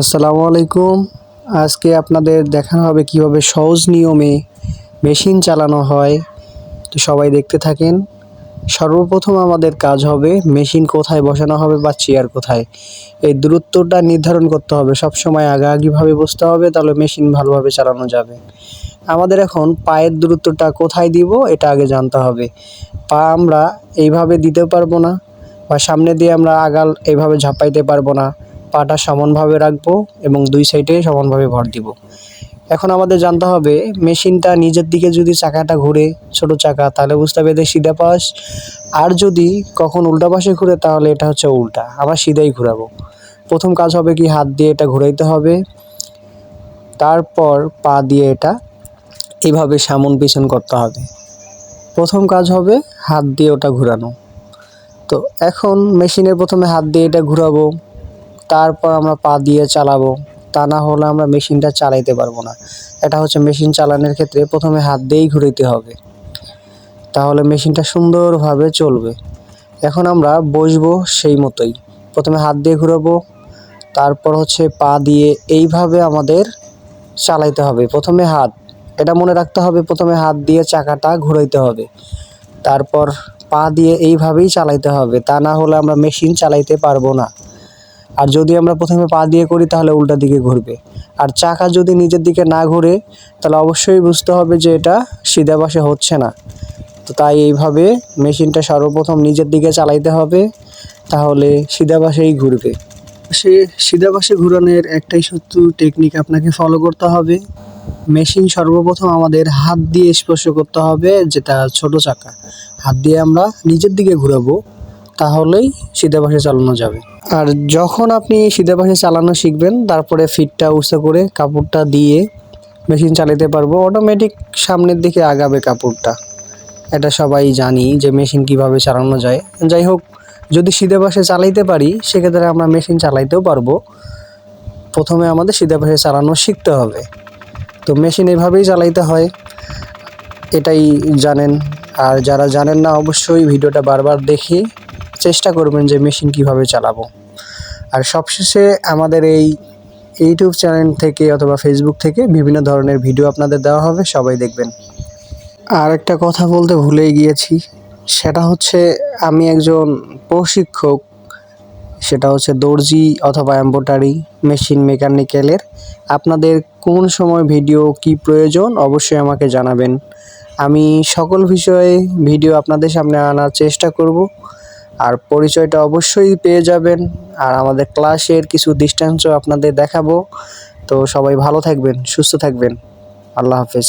আসসালামু আলাইকুম। আজকে আপনাদের দেখানো হবে কিভাবে সহজ নিয়মে মেশিন চালানো হয়। তো সবাই দেখতে থাকেন। সর্বপ্রথম আমাদের কাজ হবে মেশিন কোথায় বসানো হবে বা চেয়ার কোথায়, এই দূরত্বটা নির্ধারণ করতে হবে। সবসময় আগাআগিভাবে বসতে হবে, তাহলে মেশিন ভালোভাবে চালানো যাবে। আমাদের এখন পায়ের দূরত্বটা কোথায় দিব এটা আগে জানতে হবে। পা আমরা এইভাবে দিতে পারবো না, বা সামনে দিয়ে আমরা আগাল এইভাবে ঝাঁপাইতে পারবো না। পাটা সমানভাবে রাখবো এবং দুই সাইডে সমানভাবে ভর দিব। এখন আমাদের জানতে হবে মেশিনটা নিজের দিকে যদি চাকাটা ঘুরে, ছোট চাকা, তাহলে বুঝতে হবে এটা সিধা পাশ। আর যদি কখন উল্টা পাশে ঘুরে তাহলে এটা হচ্ছে উল্টা। আবার সিধাই ঘুরাবো। প্রথম কাজ হবে কি, হাত দিয়ে এটা ঘুরাইতে হবে। তারপর পা দিয়ে এটা এইভাবে সামন পিছন করতে হবে। প্রথম কাজ হবে হাত দিয়ে ওটা ঘুরানো। তো এখন মেশিনের প্রথমে হাত দিয়ে এটা ঘুরাবো, তারপর আমরা পা দিয়ে চালাবো। তা না হলে আমরা মেশিনটা চালাইতে পারবো না। এটা হচ্ছে মেশিন চালানোর ক্ষেত্রে প্রথমে হাত দিয়েই ঘুরাইতে হবে, তাহলে মেশিনটা সুন্দরভাবে চলবে। এখন আমরা বসবো সেই মতোই। প্রথমে হাত দিয়ে ঘুরাবো, তারপর হচ্ছে পা দিয়ে এইভাবে আমাদের চালাইতে হবে। প্রথমে হাত, এটা মনে রাখতে হবে, প্রথমে হাত দিয়ে চাকাটা ঘুরাইতে হবে, তারপর পা দিয়ে এইভাবেই চালাইতে হবে। তা না হলে আমরা মেশিন চালাইতে পারবো না। আর যদি আমরা প্রথমে পা দিয়ে করি তাহলে উল্টা দিকে ঘুরবে। আর চাকা যদি নিজের দিকে না ঘুরে তাহলে অবশ্যই বুঝতে হবে যে এটা সিধা পাশে হচ্ছে না। তো তাই এইভাবে মেশিনটা সর্বপ্রথম নিজের দিকে চালাইতে হবে, তাহলে সিধা পাশেই ঘুরবে। সে সিধা পাশে ঘুরানোর একটাই সূত্র টেকনিক আপনাকে ফলো করতে হবে। মেশিন সর্বপ্রথম আমাদের হাত দিয়ে স্পর্শ করতে হবে, যেটা ছোট চাকা। হাত দিয়ে আমরা নিজের দিকে ঘুরাবো, তাহলেই সিধা পাশে চালানো যাবে। আর যখন আপনি সিধা পাশে চালানো শিখবেন, তারপরে ফিটটা উঁচু করে কাপড়টা দিয়ে মেশিন চালাতে পারবো। অটোমেটিক সামনের দিকে আগাবে কাপড়টা। এটা সবাই জানি যে মেশিন কিভাবে চালানো যায়। যাই হোক, যদি সিধা পাশে চালাইতে পারি সেক্ষেত্রে আমরা মেশিন চালাইতেও পারবো। প্রথমে আমাদের সিধা পাশে চালানো শিখতে হবে। তো মেশিন এভাবেই চালাইতে হয়, এটাই জানেন। আর যারা জানেন না, অবশ্যই ভিডিওটা বারবার দেখে চেষ্টা করবেন যে মেশিন কিভাবে চালাবো। আর সবশেষে আমাদের এই ইউটিউব চ্যানেল থেকে অথবা ফেসবুক থেকে বিভিন্ন ধরনের ভিডিও আপনাদের দেওয়া হবে, সবাই দেখবেন। আর একটা কথা বলতে ভুলেই গিয়েছি, সেটা হচ্ছে আমি একজন প্রশিক্ষক। সেটা হচ্ছে দর্জি অথবা এমব্রয়ডারি মেশিন মেকানিক্যালের। আপনাদের কোন সময় ভিডিও কি প্রয়োজন অবশ্যই আমাকে জানাবেন। আমি সকল বিষয়ে ভিডিও আপনাদের সামনে আনার চেষ্টা করব। আর পরিচয়টা অবশ্যই পেয়ে যাবেন। আর আমাদের ক্লাসের কিছু দৃষ্টান্তও আপনাদের দেখাবো। তো সবাই ভালো থাকবেন, সুস্থ থাকবেন। আল্লাহ হাফেজ।